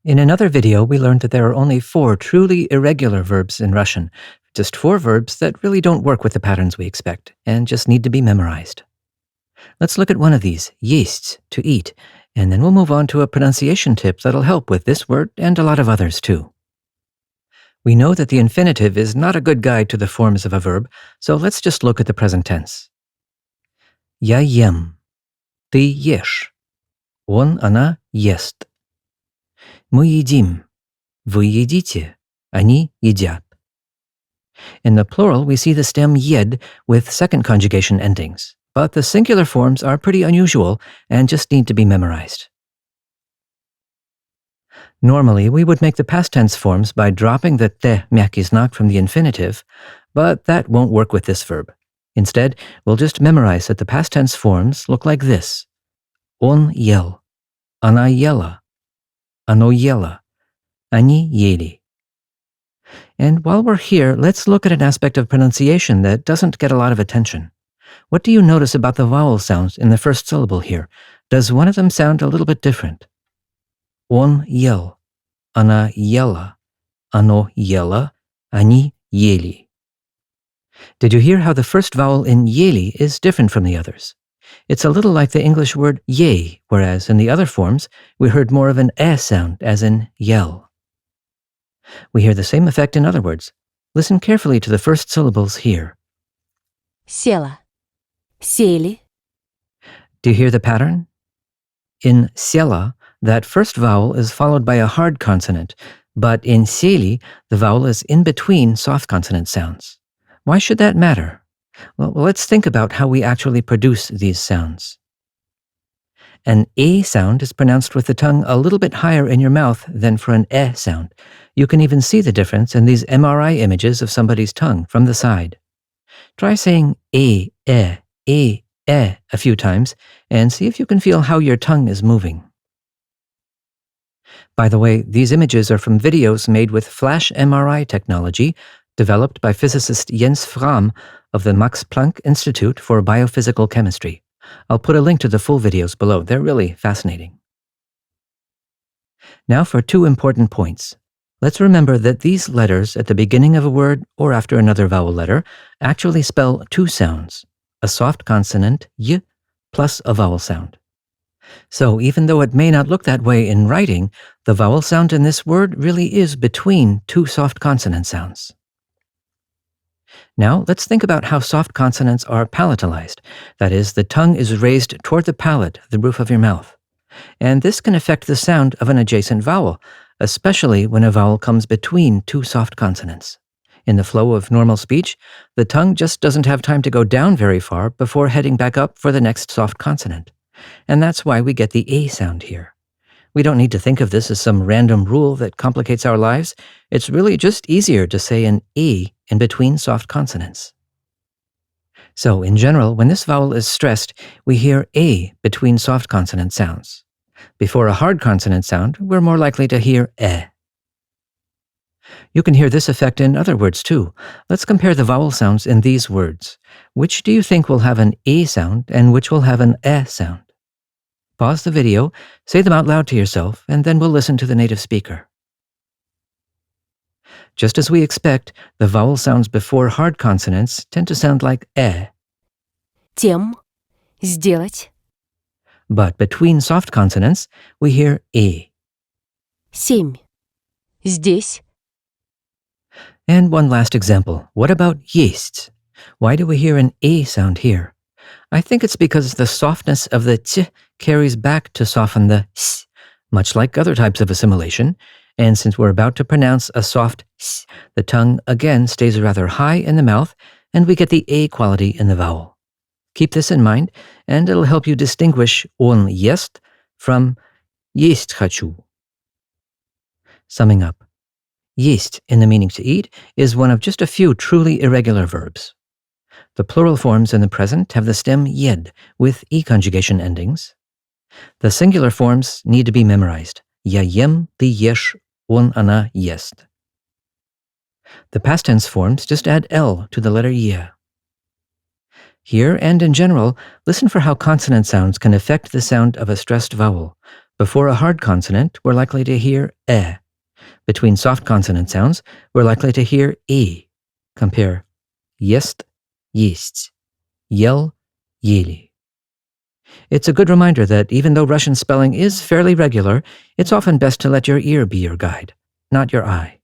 In another video, we learned that there are only 4 truly irregular verbs in Russian, just 4 verbs that really don't work with the patterns we expect, and just need to be memorized. Let's look at one of these, есть, to eat, and then we'll move on to a pronunciation tip that'll help with this word and a lot of others too. We know that the infinitive is not a good guide to the forms of a verb, so let's just look at the present tense. Я ем. Ты ешь. Он, она ест. Мы едим. Вы едите. Они едят. In the plural, we see the stem yed with second conjugation endings, but the singular forms are pretty unusual and just need to be memorized. Normally, we would make the past tense forms by dropping the te мягкий знак from the infinitive, but that won't work with this verb. Instead, we'll just memorize that the past tense forms look like this. Он ел. Она ела. Оно ело. Они ели. And while we're here, let's look at an aspect of pronunciation that doesn't get a lot of attention. What do you notice about the vowel sounds in the first syllable here? Does one of them sound a little bit different? Он ел. Она ела. Оно ело. Они ели. Did you hear how the first vowel in ели is different from the others? It's a little like the English word yay, whereas in the other forms, we heard more of an eh sound, as in yell. We hear the same effect in other words. Listen carefully to the first syllables here. Села. Сели. Do you hear the pattern? In села, that first vowel is followed by a hard consonant, but in сели, the vowel is in between soft consonant sounds. Why should that matter? Well, let's think about how we actually produce these sounds. An A sound is pronounced with the tongue a little bit higher in your mouth than for an E sound. You can even see the difference in these MRI images of somebody's tongue from the side. Try saying A, a few times, and see if you can feel how your tongue is moving. By the way, these images are from videos made with Flash MRI technology developed by physicist Jens Frahm of the Max-Planck-Institut for biophysical chemistry. I'll put a link to the full videos below. They're really fascinating. Now for 2 important points. Let's remember that these letters at the beginning of a word or after another vowel letter actually spell 2 sounds, a soft consonant, y, plus a vowel sound. So even though it may not look that way in writing, the vowel sound in this word really is between 2 soft consonant sounds. Now, let's think about how soft consonants are palatalized. That is, the tongue is raised toward the palate, the roof of your mouth. And this can affect the sound of an adjacent vowel, especially when a vowel comes between 2 soft consonants. In the flow of normal speech, the tongue just doesn't have time to go down very far before heading back up for the next soft consonant. And that's why we get the A sound here. We don't need to think of this as some random rule that complicates our lives. It's really just easier to say an E in between soft consonants. So, in general, when this vowel is stressed, we hear A between soft consonant sounds. Before a hard consonant sound, we're more likely to hear E. You can hear this effect in other words too. Let's compare the vowel sounds in these words. Which do you think will have an E sound and which will have an E sound? Pause the video, say them out loud to yourself, and then we'll listen to the native speaker. Just as we expect, the vowel sounds before hard consonants tend to sound like E. Тем. Сделать. But between soft consonants, we hear E. 7. Здесь. And one last example. What about есть? Why do we hear an A sound here? I think it's because the softness of the t carries back to soften the s, much like other types of assimilation, and since we're about to pronounce a soft s, the tongue again stays rather high in the mouth, and we get the A quality in the vowel. Keep this in mind, and it'll help you distinguish он ест from есть хочу. Summing up, есть in the meaning to eat is one of just a few truly irregular verbs. The plural forms in the present have the stem yed with e conjugation endings. The singular forms need to be memorized. Я ем, ты ешь, он, она ест. The past tense forms just add L to the letter Y. Here and in general, listen for how consonant sounds can affect the sound of a stressed vowel, Before a hard consonant, we're likely to hear e. Between soft consonant sounds, we're likely to hear e. Compare есть, есть, ел, ели. It's a good reminder that even though Russian spelling is fairly regular, it's often best to let your ear be your guide, not your eye.